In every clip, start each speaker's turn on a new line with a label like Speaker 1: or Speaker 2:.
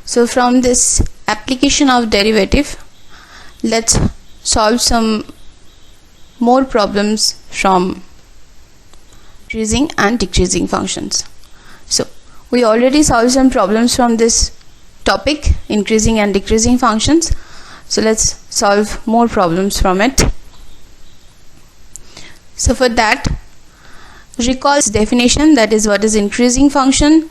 Speaker 1: So from this application of derivative, let's solve some more problems from increasing and decreasing functions. So we already solved some problems from this topic, increasing and decreasing functions. So let's solve more problems from it. So for that, recall its definition, that is what is increasing function,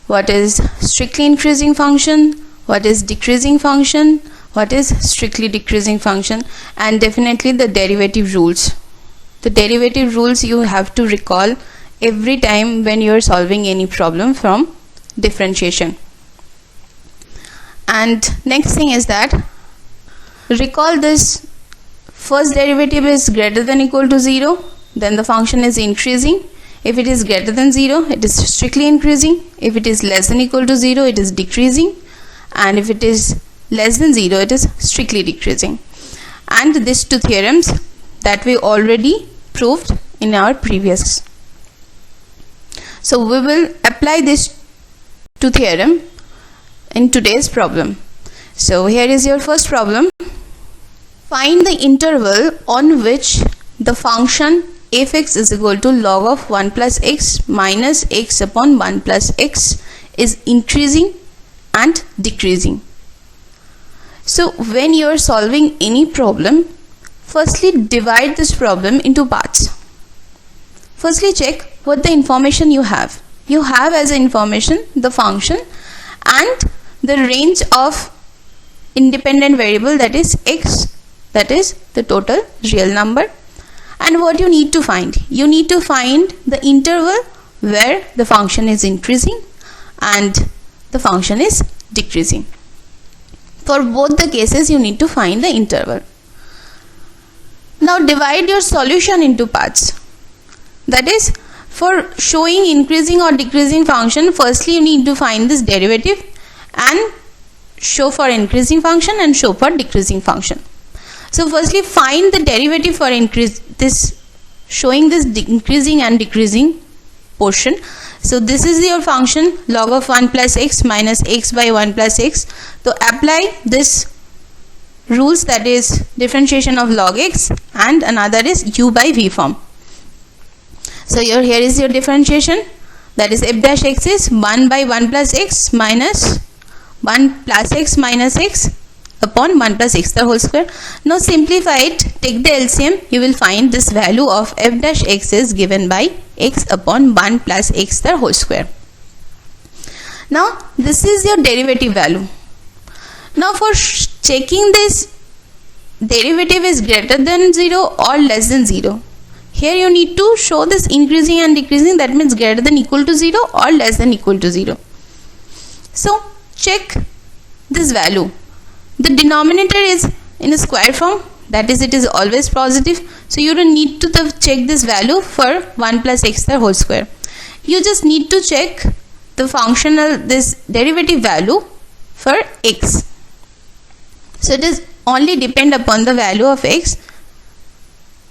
Speaker 1: what is strictly increasing function, what is decreasing function, what is strictly decreasing function, and definitely the derivative rules. The derivative rules you have to recall every time when you are solving any problem from differentiation. And next thing is that recall this first derivative is greater than equal to 0, then the function is increasing. If it is greater than 0, it is strictly increasing. If it is less than equal to 0, it is decreasing. And if it is less than 0, it is strictly decreasing. And these two theorems that we already proved in our previous. So we will apply this two theorem in today's problem. So here is your first problem. Find the interval on which the function f(x) is equal to log of 1 plus x minus x upon 1 plus x is increasing and decreasing. So when you are solving any problem, firstly divide this problem into parts. Firstly check what the information you have. You have as information the function and the range of independent variable, that is x, that is the total real number. And what you need to find? You need to find the interval where the function is increasing and the function is decreasing. For both the cases you need to find the interval. Now divide your solution into parts. That is, for showing increasing or decreasing function, firstly you need to find this derivative and show for increasing function and show for decreasing function. So firstly find the derivative for showing this increasing and decreasing portion. So this is your function log of 1 plus x minus x by 1 plus x. So apply this rules, that is differentiation of log x, and another is u by v form. So here is your differentiation, that is f dash x is 1 by 1 plus x minus 1 plus x minus x upon 1 plus x the whole square. Now simplify it, take the LCM, you will find this value of f dash x is given by x upon 1 plus x the whole square. Now this is your derivative value. Now for checking this derivative is greater than 0 or less than 0, here you need to show this increasing and decreasing, that means greater than equal to 0 or less than equal to 0. So check this value. The denominator is in a square form, that is it is always positive, so you don't need to check this value for 1 plus x the whole square. You just need to check the functional, this derivative value for x. So it is only depend upon the value of x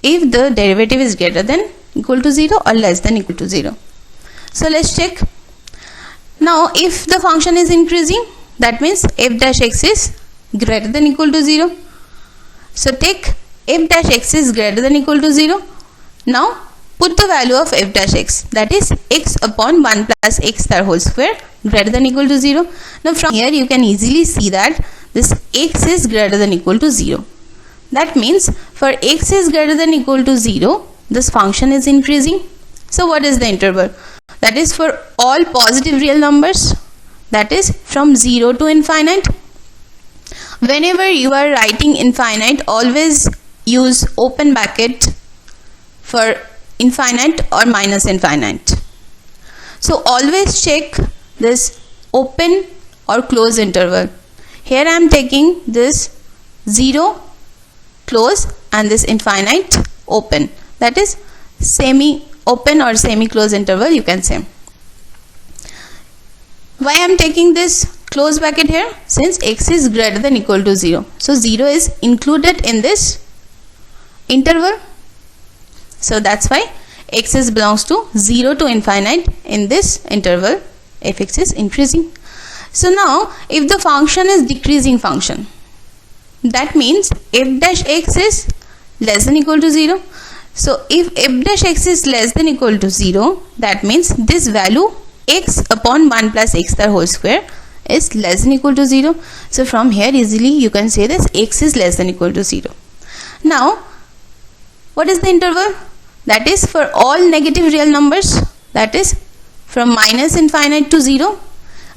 Speaker 1: if the derivative is greater than equal to 0 or less than equal to 0. So let's check. Now if the function is increasing, that means f dash x is greater than equal to 0. So take f dash x is greater than equal to 0. Now put the value of f dash x, that is x upon 1 plus x the whole square greater than equal to 0. Now from here you can easily see that this x is greater than equal to 0. That means for x is greater than equal to 0, this function is increasing. So what is the interval? That is for all positive real numbers, that is from 0 to infinite. Whenever you are writing infinite, always use open bracket for infinite or minus infinite. So always check this open or close interval. Here I am taking this 0 close and this infinite open, that is semi open or semi close interval you can say. Why I am taking this close bracket here? Since x is greater than equal to 0, so 0 is included in this interval, so that's why x is belongs to 0 to infinite in this interval, fx is increasing. So now if the function is decreasing function, that means f dash x is less than equal to 0. So if f dash x is less than equal to 0, that means this value x upon 1 plus x the whole square is less than equal to 0. So from here easily you can say this x is less than equal to 0. Now what is the interval? That is for all negative real numbers, that is from minus infinite to 0.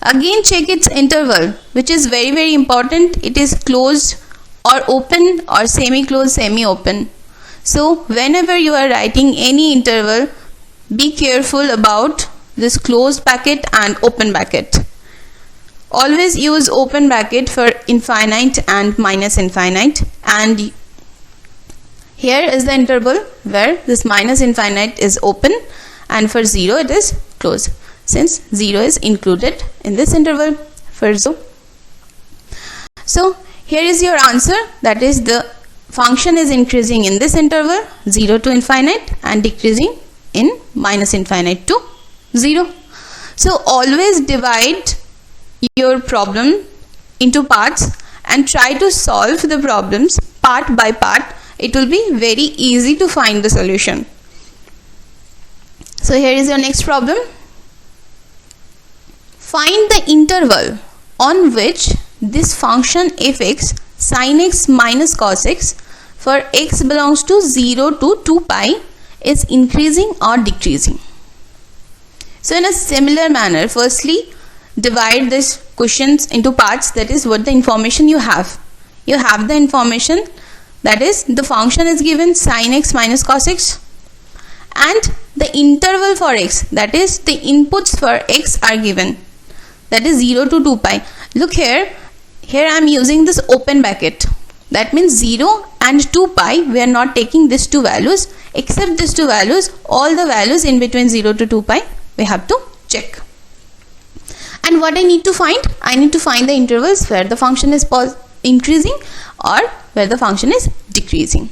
Speaker 1: Again check its interval, which is very very important. It is closed or open or semi-closed, semi-open. So whenever you are writing any interval, be careful about this closed bracket and open bracket. Always use open bracket for infinite and minus infinite, and here is the interval where this minus infinite is open and for 0 it is closed, since 0 is included in this interval for 0. So here is your answer, that is the function is increasing in this interval 0 to infinite and decreasing in minus infinite to 0. So always divide your problem into parts and try to solve the problems part by part. It will be very easy to find the solution. So here is your next problem. Find the interval on which this function fx sin x minus cos x for x belongs to 0 to 2 pi is increasing or decreasing. So in a similar manner, firstly divide this questions into parts, that is what the information you have. You have the information, that is the function is given sin x minus cos x, and the interval for x, that is the inputs for x are given, that is 0 to 2 pi. Look here I am using this open bracket, that means 0 and 2 pi, we are not taking these two values. Except these two values, all the values in between 0 to 2 pi we have to check. And what I need to find? I need to find the intervals where the function is increasing or where the function is decreasing.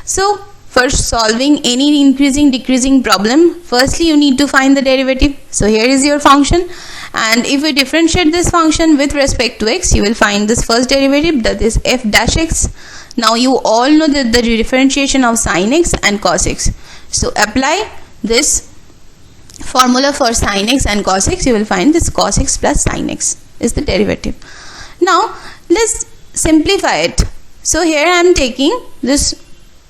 Speaker 1: So for solving any increasing decreasing problem, firstly you need to find the derivative. So here is your function, and if we differentiate this function with respect to x, you will find this first derivative, that is f dash x. Now you all know that the differentiation of sin x and cos x. So apply this formula for sin x and cos x, you will find this cos x plus sin x is the derivative. Now let's simplify it. So here I am taking this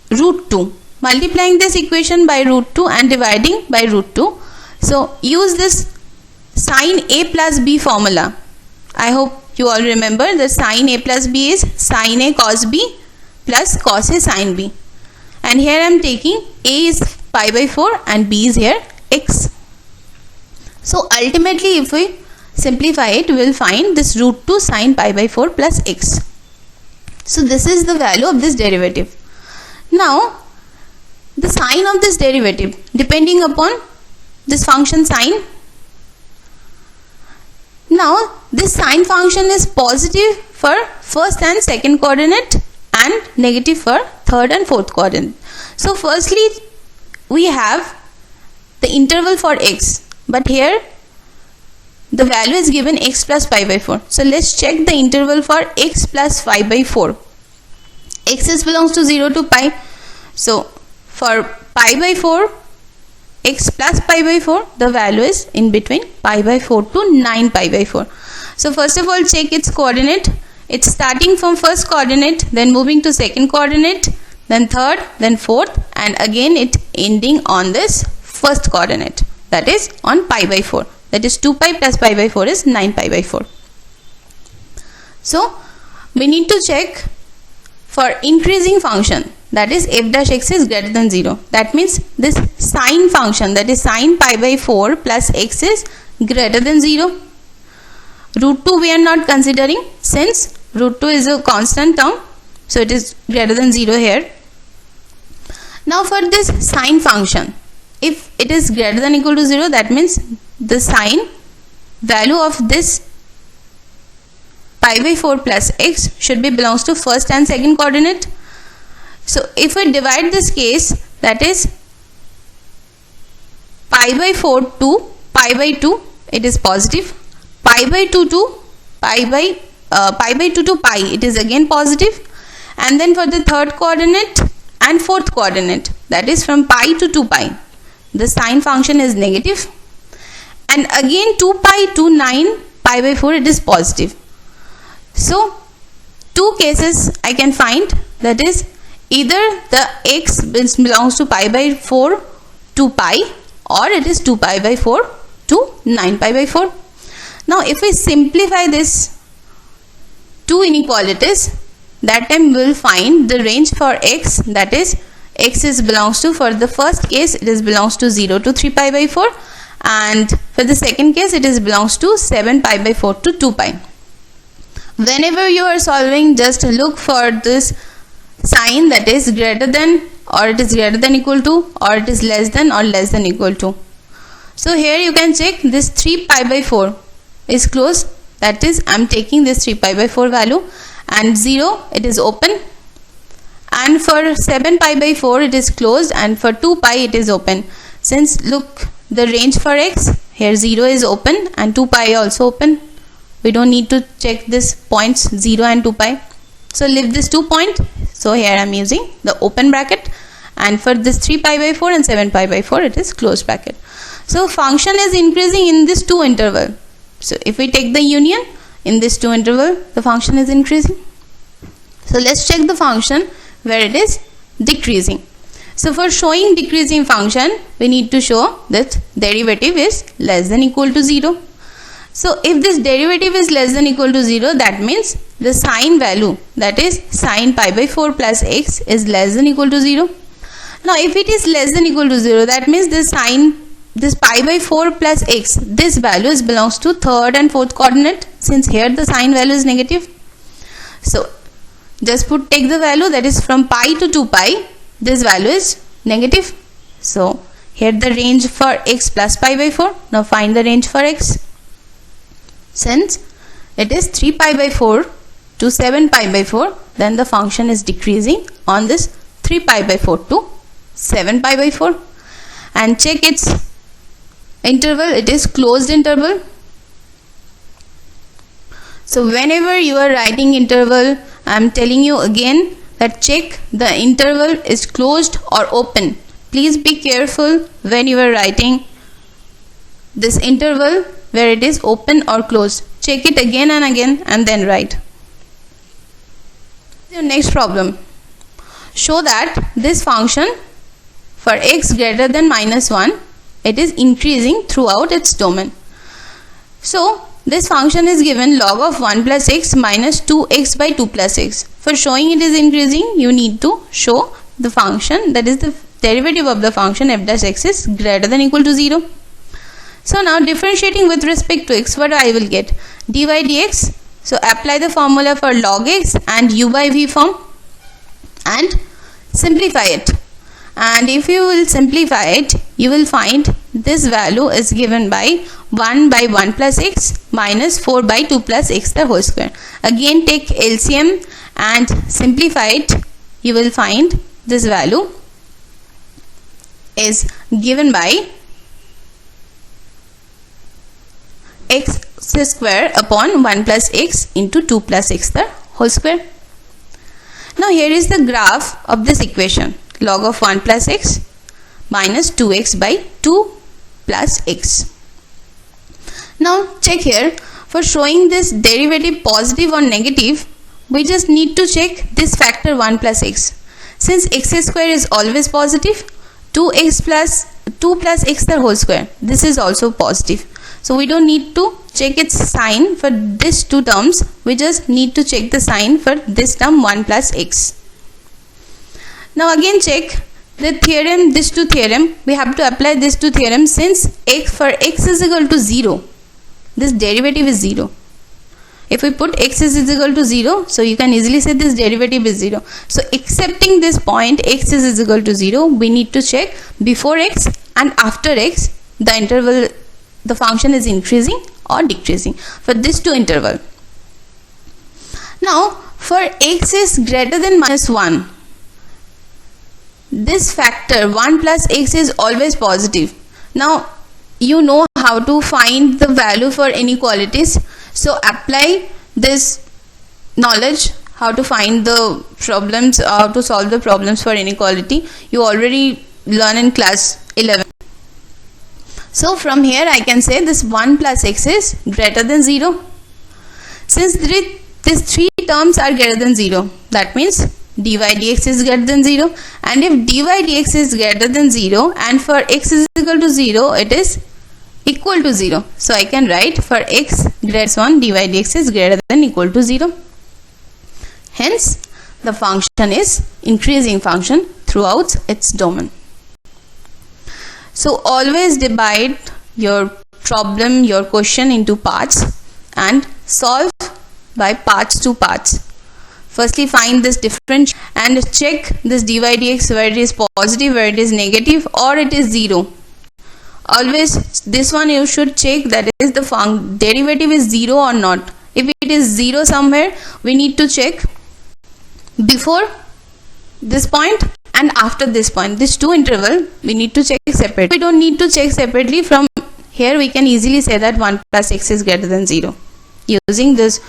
Speaker 1: root 2, multiplying this equation by root 2 and dividing by root 2. So use this sin a plus b formula. I hope you all remember the sin a plus b is sin a cos b plus cos a sin b. And here I am taking a is pi by 4 and b is here x. So ultimately if we simplify it, we will find this root 2 sin pi by 4 plus x. So this is the value of this derivative. Now the sign of this derivative depending upon this function sine. Now this sine function is positive for first and second coordinate and negative for third and fourth coordinate. So firstly we have the interval for x, but here the value is given x plus pi by 4. So let's check the interval for x plus pi by 4. X is belongs to 0 to pi. So for pi by 4, x plus pi by 4, the value is in between pi by 4 to 9 pi by 4. So first of all check its coordinate. It's starting from first coordinate, then moving to second coordinate, then third, then fourth, and again it ending on this first coordinate, that is on pi by 4. That is 2 pi plus pi by 4 is 9 pi by 4. So we need to check for increasing function, that is f dash x is greater than 0. That means this sine function, that is sine pi by 4 plus x is greater than 0. Root 2 we are not considering since root 2 is a constant term, so it is greater than 0 here. Now for this sine function, if it is greater than equal to 0, that means the sine value of this pi by 4 plus x should be belongs to first and second coordinate. So if we divide this case, that is pi by 4 to pi by 2, it is positive. pi by 2 to pi by 2 to pi, it is again positive. And then for the third coordinate and fourth coordinate, that is from pi to 2 pi, the sine function is negative. And again 2 pi to 9 pi by 4, it is positive. So two cases I can find, that is either the x belongs to pi by 4 to pi, or it is 2 pi by 4 to 9 pi by 4. Now if we simplify this two inequalities, that time we will find the range for x, that is x is belongs to, for the first case it is belongs to 0 to 3 pi by 4, and for the second case it is belongs to 7 pi by 4 to 2 pi. Whenever you are solving, just look for this sign that is greater than, or it is greater than equal to, or it is less than or less than equal to. So here you can check this 3 pi by 4 is closed, that is I am taking this 3 pi by 4 value, and 0 it is open, and for 7 pi by 4 it is closed, and for 2 pi it is open. Since look the range for x, here 0 is open and 2 pi also open, we don't need to check this points 0 and 2 pi. So leave this 2 point. So here I am using the open bracket, and for this 3 pi by 4 and 7 pi by 4 it is closed bracket. So function is increasing in this two interval. So if we take the union in this two interval, the function is increasing. So let's check the function where it is decreasing. So for showing decreasing function, we need to show that derivative is less than equal to 0. So if this derivative is less than equal to 0, that means the sine value, that is sine pi by 4 plus x, is less than equal to 0. Now if it is less than equal to 0, that means the sine, this pi by 4 plus x, this value belongs to third and fourth coordinate, since here the sine value is negative. So just take the value, that is from pi to 2 pi, this value is negative. So here the range for x plus pi by 4. Now find the range for x. Since it is 3 pi by 4 to 7 pi by 4, then the function is decreasing on this 3 pi by 4 to 7 pi by 4. And check its interval, it is closed interval. So whenever you are writing interval, I am telling you again that check the interval is closed or open. Please be careful when you are writing this interval where it is open or closed. Check it again and again and then write. Your next problem. Show that this function for x greater than minus 1, it is increasing throughout its domain. So this function is given log of 1 plus x minus 2x by 2 plus x. For showing it is increasing, you need to show the function, that is the derivative of the function f dash x is greater than equal to 0. So now differentiating with respect to x, what I will get? dy dx. So apply the formula for log x and u by v form and simplify it. And if you will simplify it, you will find this value is given by 1 by 1 plus x minus 4 by 2 plus x the whole square. Again take LCM and simplify it. You will find this value is given by x square upon 1 plus x into 2 plus x the whole square. Now here is the graph of this equation, log of 1 plus x minus 2x by 2 plus x. Now check here, for showing this derivative positive or negative, we just need to check this factor 1 plus x. Since x square is always positive, 2x plus 2 plus x the whole square, this is also positive. So we don't need to check its sign for these two terms, we just need to check the sign for this term 1 plus x. Now again check the theorem, this two theorem, we have to apply this two theorem. Since x for x is equal to 0, this derivative is 0. If we put x is equal to 0, so you can easily say this derivative is 0. So accepting this point x is equal to 0, we need to check before x and after x the interval, the function is increasing or decreasing for this two interval. Now for x is greater than minus 1, this factor 1 plus x is always positive. Now you know how to find the value for inequalities. So apply this knowledge how to find the problems, how to solve the problems for inequality. You already learn in class 11. So from here I can say this 1 plus x is greater than 0. Since these three terms are greater than 0, that means dy dx is greater than 0. And if dy dx is greater than 0 and for x is equal to 0, it is equal to 0. So I can write for x greater than 1, dy dx is greater than equal to 0. Hence, the function is increasing function throughout its domain. So always divide your problem, your question into parts and solve by parts to parts. Firstly, find this difference and check this dy dx where it is positive, where it is negative, or it is 0. Always this one you should check, that is the derivative is 0 or not. If it is 0 somewhere, we need to check before this point and after this point. This two interval we need to check separately. We don't need to check separately. From here we can easily say that 1 plus x is greater than 0 using this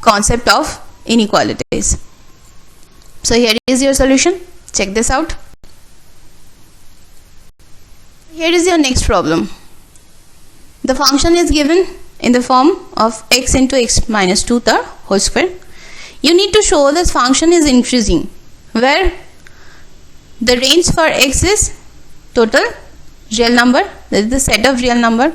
Speaker 1: concept of inequalities. So here is your solution. Check this out. Here is your next problem. The function is given in the form of x into x minus 2 the whole square. You need to show this function is increasing, where the range for x is total real number, that is the set of real number.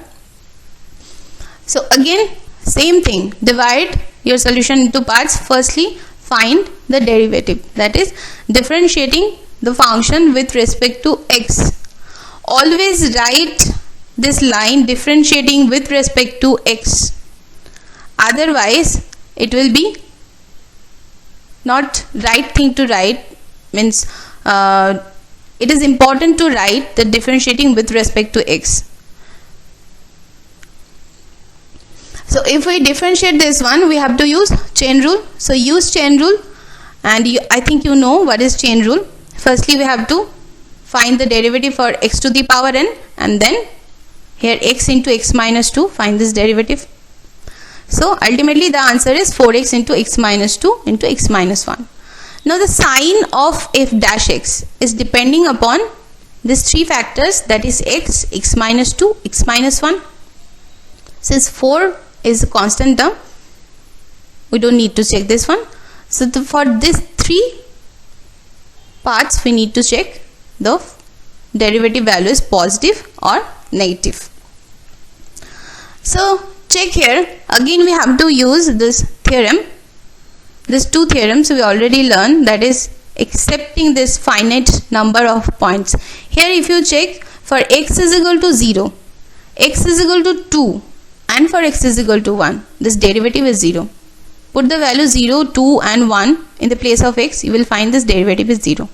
Speaker 1: So again same thing, divide your solution into parts. Firstly, find the derivative, that is differentiating the function with respect to x. Always write this line differentiating with respect to x, otherwise it will be not right thing to write. Means it is important to write the differentiating with respect to x. So if we differentiate this one, we have to use chain rule. So use chain rule, and I think you know what is chain rule. Firstly, we have to find the derivative for x to the power n, and then here x into x minus 2, find this derivative. So ultimately the answer is 4x into x minus 2 into x minus 1. Now the sign of f dash x is depending upon these three factors, that is x, x minus 2, x minus 1. Since 4 is a constant term, we don't need to check this one. So for these three parts we need to check the derivative value is positive or negative. So check here, again we have to use this theorem. These two theorems we already learned, that is accepting this finite number of points. Here if you check, for x is equal to 0, x is equal to 2, and for x is equal to 1, this derivative is 0. Put the value 0, 2 and 1 in the place of x, you will find this derivative is 0.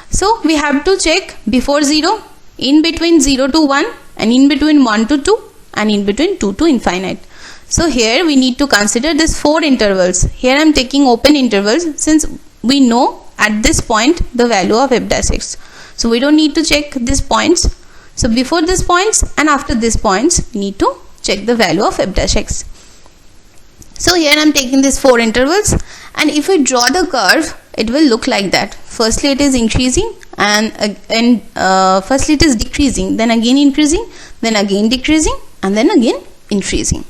Speaker 1: So we have to check before 0, in between 0 to 1, and in between 1 to 2, and in between 2 to infinite. So here we need to consider this 4 intervals. Here I am taking open intervals, since we know at this point the value of f dash x. So we don't need to check these points. So before these points and after these points we need to check the value of f dash x. So here I am taking these 4 intervals, and if we draw the curve, it will look like that. Firstly it is increasing, and firstly it is decreasing, then again increasing, then again decreasing, and then again increasing.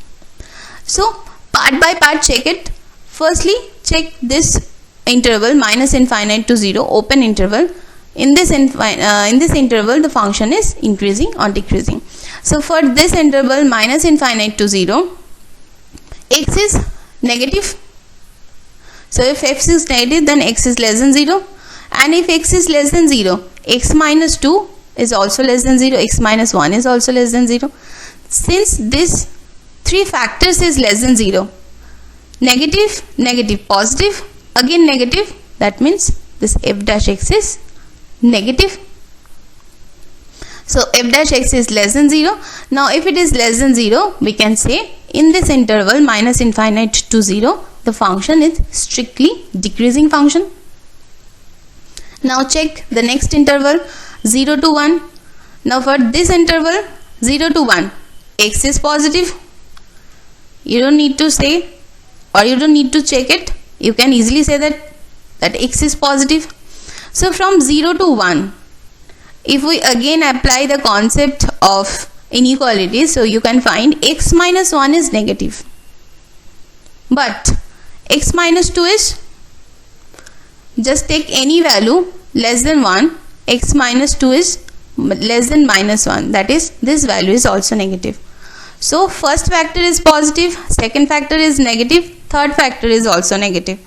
Speaker 1: So part by part check it. Firstly check this interval minus infinite to 0, open interval. In this interval the function is increasing or decreasing. So for this interval minus infinite to 0, x is negative. So if x is negative, then x is less than 0, and if x is less than 0, x minus 2 is also less than 0, x minus 1 is also less than 0. Since this three factors is less than 0, negative, negative, positive, again negative, that means this f dash x is negative. So f dash x is less than 0. Now if it is less than 0, we can say in this interval minus infinite to 0, the function is strictly decreasing function. Now check the next interval 0 to 1. Now for this interval 0 to 1, x is positive. You don't need to say, or you don't need to check it. You can easily say that x is positive. So from 0 to 1, if we again apply the concept of inequality, so you can find x minus 1 is negative, but x minus 2 is, just take any value less than 1, x minus 2 is less than minus 1, that is this value is also negative. So first factor is positive, second factor is negative, third factor is also negative.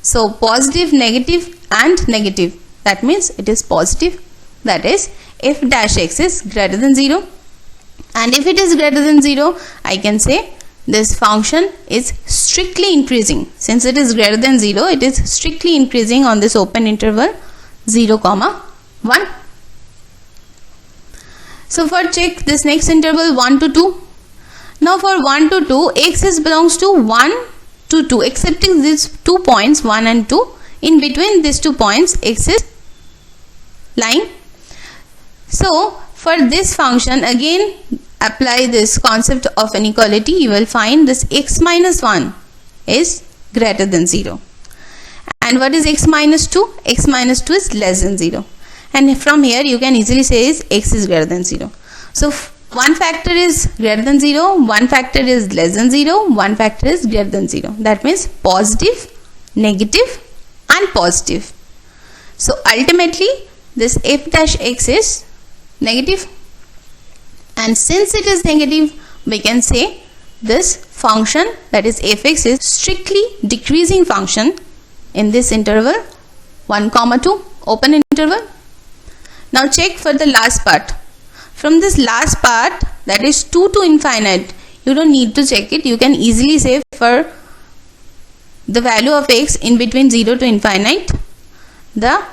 Speaker 1: So positive, negative and negative, that means it is positive, that is f dash x is greater than 0. And if it is greater than 0, I can say this function is strictly increasing. Since it is greater than 0, it is strictly increasing on this open interval 0, 1. So for check this next interval 1 to 2. Now for 1 to 2, x is belongs to 1 to 2, excepting these 2 points 1 and 2. In between these 2 points, x is lying. So for this function, again apply this concept of inequality. You will find this x minus 1 is greater than 0. And what is x minus 2? X minus 2 is less than 0. And from here you can easily say is x is greater than 0. So one factor is greater than 0, one factor is less than 0, one factor is greater than 0. That means positive, negative and positive. So ultimately this f dash x is negative, and since it is negative, we can say this function, that is fx, is strictly decreasing function in this interval 1, 2, open interval. Now check for the last part. From this last part, that is 2 to infinite, you don't need to check it. You can easily say for the value of x in between 0 to infinite, the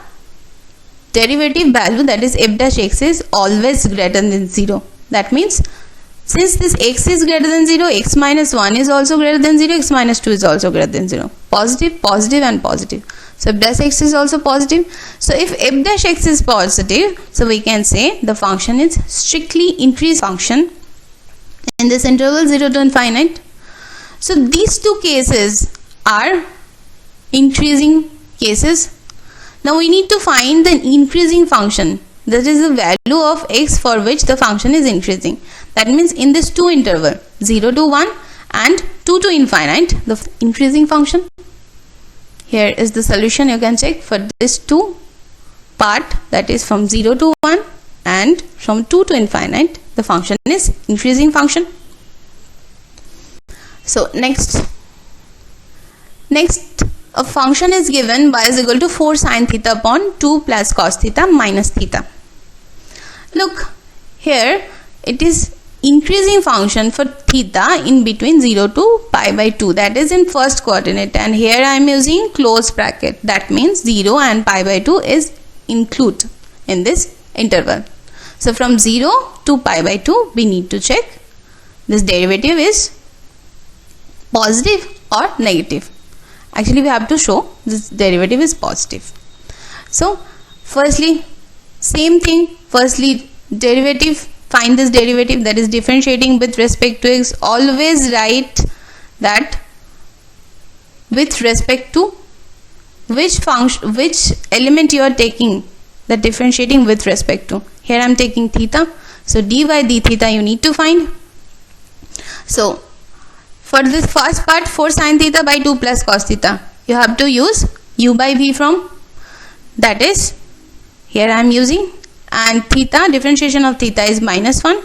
Speaker 1: derivative value, that is f dash x, is always greater than 0. That means since this x is greater than 0, x minus 1 is also greater than 0, x minus 2 is also greater than 0. Positive, positive and positive. So f dash x is also positive. So if f dash x is positive, so we can say the function is strictly increased function in this interval 0 to infinite. So these two cases are increasing cases. Now we need to find the increasing function, that is the value of x for which the function is increasing. That means in this two interval 0 to 1 and 2 to infinite, the increasing function. Here is the solution. You can check for this two part, that is from 0 to 1 and from 2 to infinite, the function is increasing function. So next a function is given y is equal to 4 sin theta upon 2 plus cos theta minus theta. Look here, it is increasing function for theta in between 0 to pi by 2, that is in first coordinate, and here I am using close bracket. That means 0 and pi by 2 is included in this interval. So from 0 to pi by 2, we need to check this derivative is positive or negative. Actually we have to show this derivative is positive. So firstly, same thing, firstly derivative, find this derivative, that is differentiating with respect to x. Always write that with respect to which function, which element you are taking, the differentiating with respect to. Here I am taking theta, so dy d theta you need to find. So for this first part, 4 sin theta by 2 plus cos theta, you have to use u by v from, that is here I am using, and theta, differentiation of theta is minus 1.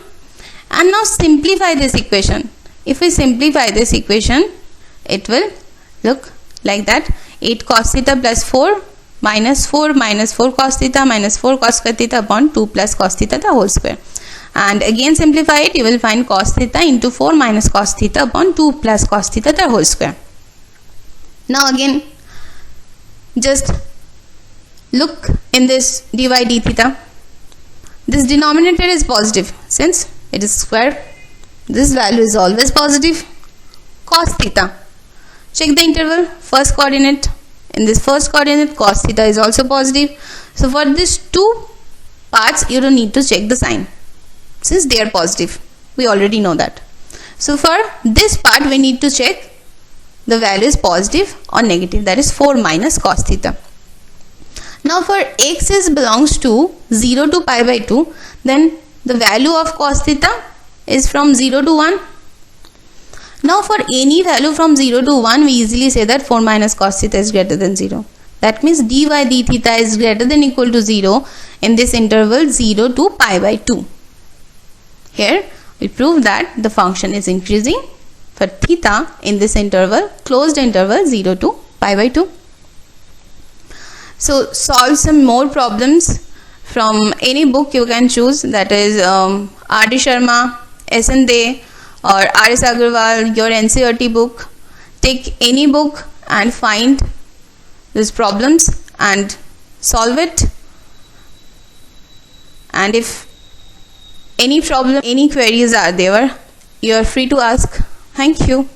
Speaker 1: And now simplify this equation. If we simplify this equation, it will look like that: 8 cos theta plus 4 minus 4 cos theta minus 4 cos theta upon 2 plus cos theta the whole square. And again simplify it, you will find cos theta into 4 minus cos theta upon 2 plus cos theta the whole square. Now again just look in this dy d theta. This denominator is positive since it is square. This value is always positive. Cos theta, check the interval, first coordinate. In this first coordinate, cos theta is also positive. So for these two parts, you don't need to check the sign. since they are positive. We already know that. So for this part we need to check the value is positive or negative, that is 4 minus cos theta. Now for x belongs to 0 to pi by 2, then the value of cos theta is from 0 to 1. Now for any value from 0 to 1, we easily say that 4 minus cos theta is greater than 0. That means dy d theta is greater than equal to 0 in this interval 0 to pi by 2. Here we prove that the function is increasing for theta in this interval, closed interval 0 to pi by 2. So solve some more problems from any book you can choose, that is R.D. Sharma, S.N. De or R.S. Agarwal, your NCERT book. Take any book and find these problems and solve it. And if any problem, any queries are there, you are free to ask. Thank you.